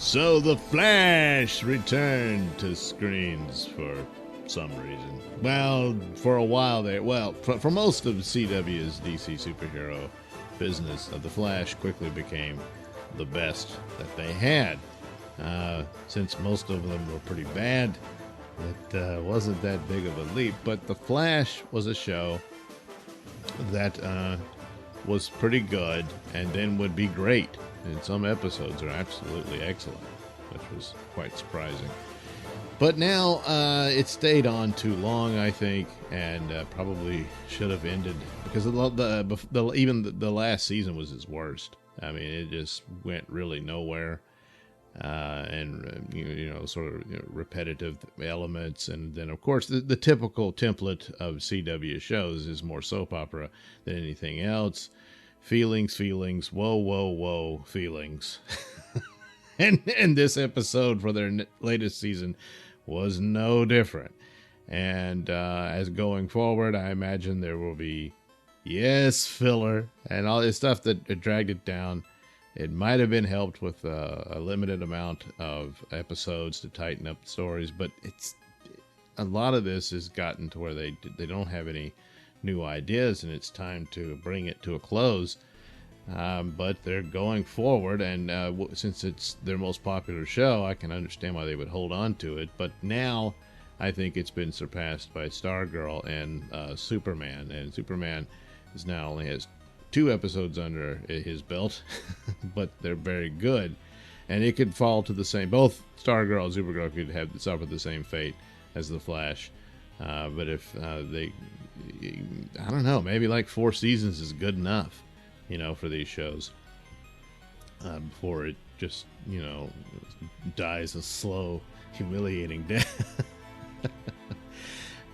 So the Flash returned to screens for some reason. Well, for a while there. Well, for most of CW's DC superhero business, the Flash quickly became the best that they had. Since most of them were pretty bad, it wasn't that big of a leap. But the Flash was a show that was pretty good and then would be great. And some episodes are absolutely excellent, which was quite surprising. But now it stayed on too long, I think, and probably should have ended because even the last season was its worst. I mean, it just went really nowhere, and sort of repetitive elements, and then of course the typical template of CW shows is more soap opera than anything else. Feelings, whoa, feelings. and this episode for their latest season was no different. And as going forward, I imagine there will be, filler and all this stuff that dragged it down. It might have been helped with a limited amount of episodes to tighten up the stories, but a lot of this has gotten to where they don't have any new ideas, and it's time to bring it to a close. But they're going forward, and since it's their most popular show, I can understand why they would hold on to it. But now I think it's been surpassed by Stargirl and Superman, and Superman is now only has 2 episodes under his belt, but they're very good, and it could fall to the same. Both Stargirl and Supergirl could suffer the same fate as the Flash. But if I don't know, maybe like 4 seasons is good enough, for these shows, before it just, dies a slow, humiliating death.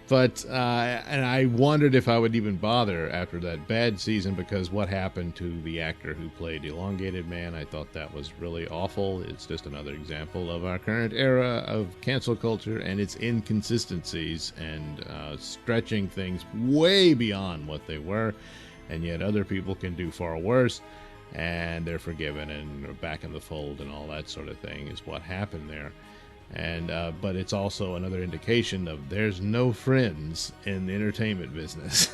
But, and I wondered if I would even bother after that bad season, because what happened to the actor who played Elongated Man, I thought that was really awful. It's just another example of our current era of cancel culture and its inconsistencies and stretching things way beyond what they were. And yet other people can do far worse, and they're forgiven and are back in the fold, and all that sort of thing is what happened there. And but it's also another indication of there's no friends in the entertainment business.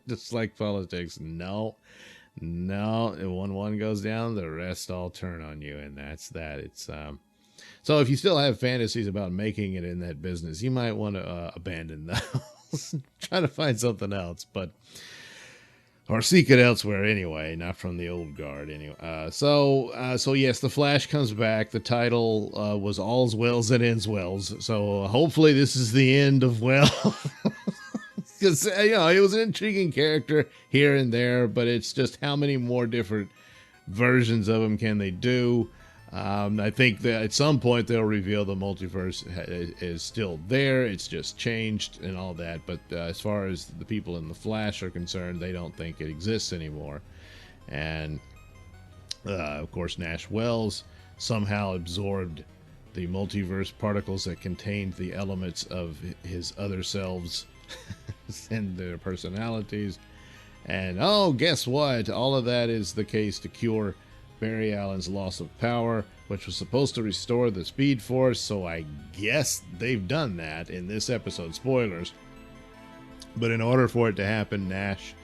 Just like politics. No. When one goes down, the rest all turn on you, and that's that. It's so if you still have fantasies about making it in that business, you might want to abandon those. Try to find something else, or seek it elsewhere anyway, not from the old guard anyway. So yes, the Flash comes back. The title was All's Wells That Ends Wells. So hopefully this is the end of well, because it was an intriguing character here and there, but it's just how many more different versions of him can they do? I think that at some point they'll reveal the multiverse is still there. It's just changed and all that. But as far as the people in the Flash are concerned, they don't think it exists anymore. And of course, Nash Wells somehow absorbed the multiverse particles that contained the elements of his other selves and their personalities. And guess what? All of that is the case to cure Barry Allen's loss of power, which was supposed to restore the Speed Force, so I guess they've done that in this episode. Spoilers. But in order for it to happen, Nash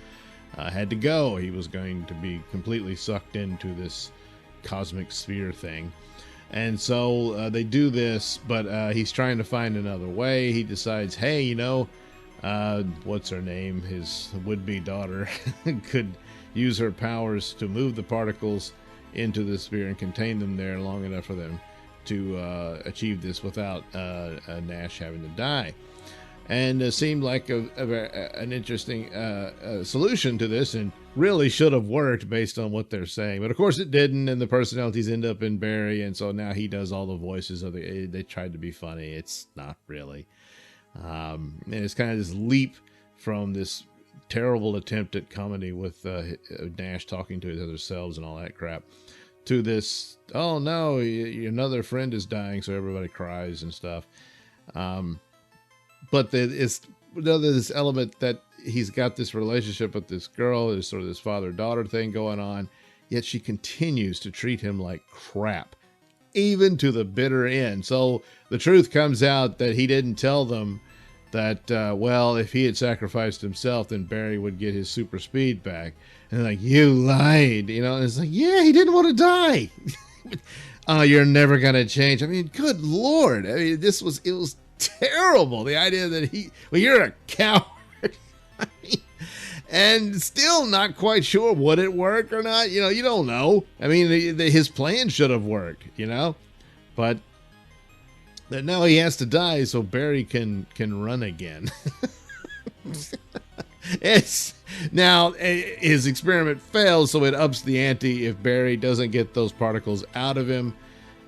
had to go. He was going to be completely sucked into this cosmic sphere thing. And so they do this, but he's trying to find another way. He decides, hey, what's her name? His would-be daughter could use her powers to move the particles into the sphere and contain them there long enough for them to achieve this without Nash having to die. And it seemed like an interesting solution to this, and really should have worked based on what they're saying. But of course it didn't, and the personalities end up in Barry, and so now he does all the voices of they tried to be funny. It's not really. And it's kind of this leap from this terrible attempt at comedy with Nash talking to his other selves and all that crap, to this, oh no, another friend is dying, so everybody cries and stuff. But there's this element that he's got this relationship with this girl. There's sort of this father-daughter thing going on, yet she continues to treat him like crap even to the bitter end. So the truth comes out that he didn't tell them that, well, if he had sacrificed himself, then Barry would get his super speed back. And they're like, you lied, you know? And it's like, yeah, he didn't want to die. Oh, you're never going to change. I mean, good Lord. I mean, it was terrible. The idea that well, you're a coward. I mean, and still not quite sure would it work or not. You know, you don't know. I mean, his plan should have worked, you know, but now he has to die so Barry can run again. Now his experiment fails, so it ups the ante. If Barry doesn't get those particles out of him,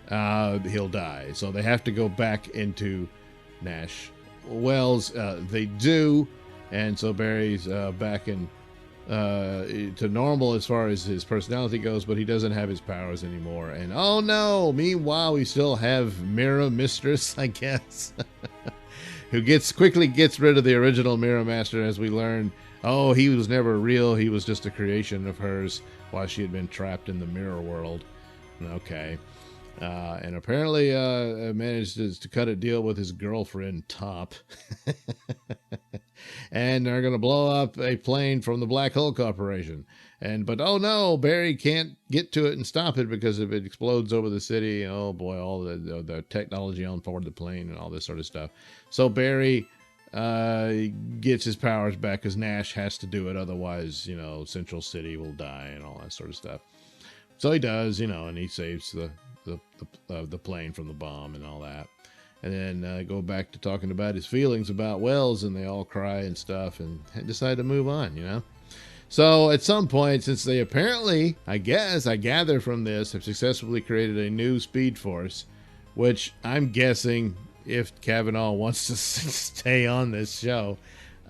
he'll die. So they have to go back into Nash Wells. They do. And so Barry's back in to normal as far as his personality goes, but he doesn't have his powers anymore. And oh no, meanwhile, we still have Mirror Mistress, I guess, who quickly gets rid of the original Mirror Master, as we learn. Oh, he was never real. He was just a creation of hers while she had been trapped in the mirror world. Okay. And apparently managed to cut a deal with his girlfriend, Top. And they're going to blow up a plane from the Black Hole Corporation. But oh no, Barry can't get to it and stop it, because if it explodes over the city, oh boy, all the technology on board the plane and all this sort of stuff. So Barry gets his powers back because Nash has to do it. Otherwise, you know, Central City will die and all that sort of stuff. So he does, you know, and he saves the plane from the bomb and all that. And then go back to talking about his feelings about Wells, and they all cry and stuff and decide to move on, you know. So at some point, since they apparently, I gather from this, have successfully created a new Speed Force, which I'm guessing, if Kavanaugh wants to stay on this show,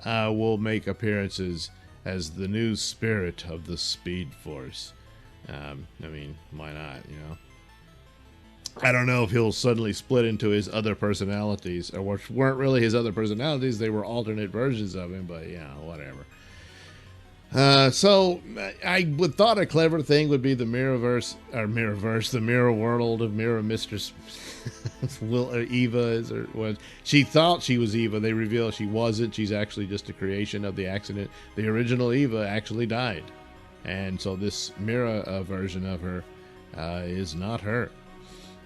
will make appearances as the new spirit of the Speed Force. I mean, why not, you know? I don't know if he'll suddenly split into his other personalities, or which weren't really his other personalities. They were alternate versions of him, but yeah, whatever. So I would thought a clever thing would be the the mirror world of Mirror Mistress. Eva was. She thought she was Eva. They reveal she wasn't. She's actually just a creation of the accident. The original Eva actually died. And so this mirror version of her is not her.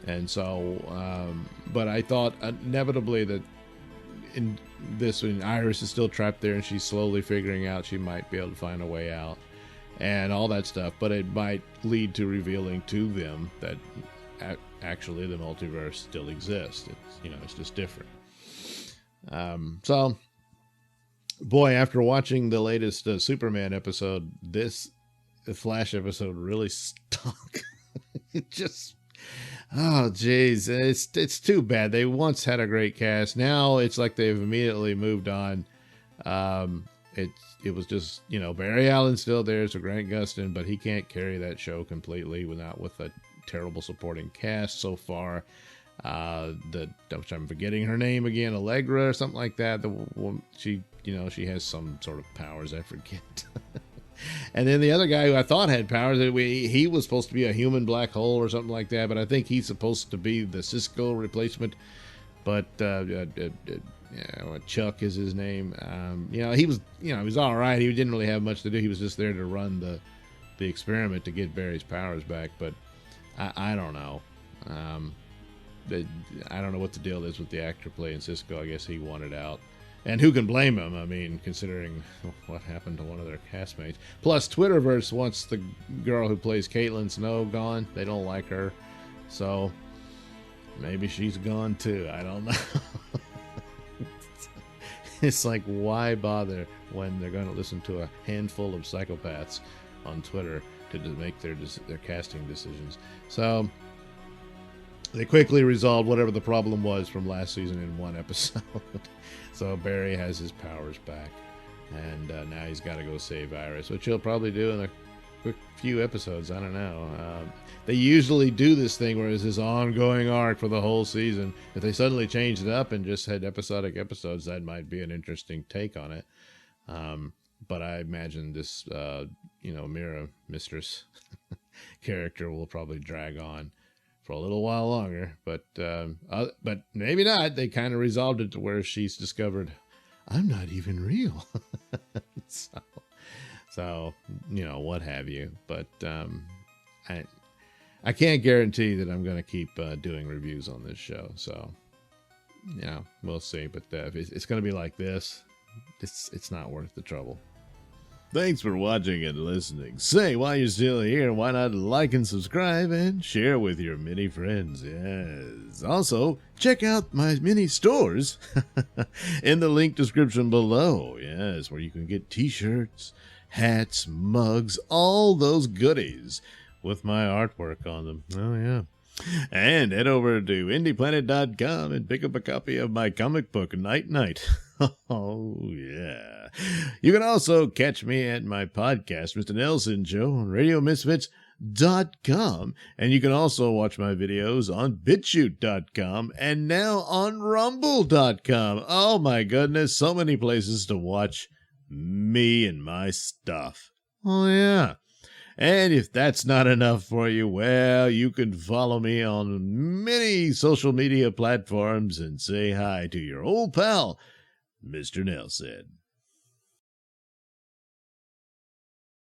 And so, but I thought inevitably that in this, when Iris is still trapped there and she's slowly figuring out, she might be able to find a way out and all that stuff. But it might lead to revealing to them that actually the multiverse still exists. It's, you know, it's just different. So, boy, after watching the latest Superman episode, the Flash episode really stunk. It just... Oh, geez. It's too bad. They once had a great cast. Now it's like they've immediately moved on. It was just, you know, Barry Allen's still there, so Grant Gustin, but he can't carry that show completely with a terrible supporting cast so far. Which I'm forgetting her name again, Allegra or something like that. She has some sort of powers, I forget. And then the other guy who I thought had powers, he was supposed to be a human black hole or something like that, but I think he's supposed to be the Cisco replacement. But Chuck is his name. He was all right. He didn't really have much to do. He was just there to run the experiment to get Barry's powers back. But I don't know. I don't know what the deal is with the actor playing Cisco. I guess he wanted out. And who can blame him? I mean, considering what happened to one of their castmates. Plus, Twitterverse wants the girl who plays Caitlin Snow gone. They don't like her. So, maybe she's gone too. I don't know. It's like, why bother when they're going to listen to a handful of psychopaths on Twitter to make their casting decisions? So, they quickly resolved whatever the problem was from last season in one episode. So Barry has his powers back, and now he's got to go save Iris, which he'll probably do in a quick few episodes. I don't know. They usually do this thing where it's this ongoing arc for the whole season. If they suddenly changed it up and just had episodic episodes, that might be an interesting take on it. But I imagine this, Mirror Mistress character will probably drag on for a little while longer, but maybe not. They kind of resolved it to where she's discovered I'm not even real. so what have you. But I can't guarantee that I'm going to keep doing reviews on this show. So we'll see. But if it's going to be like this, it's not worth the trouble. Thanks for watching and listening. Say, while you're still here, why not like and subscribe and share with your many friends? Yes. Also, check out my mini stores in the link description below. Yes, where you can get t-shirts, hats, mugs, all those goodies with my artwork on them. Oh, yeah. And head over to indieplanet.com and pick up a copy of my comic book, Night Night. Oh, yeah. You can also catch me at my podcast, Mr Nailsin Show, on RadioMisfits.com. And you can also watch my videos on BitChute.com and now on Rumble.com. Oh, my goodness. So many places to watch me and my stuff. Oh, yeah. And if that's not enough for you, well, you can follow me on many social media platforms and say hi to your old pal, Mr. Nailsin.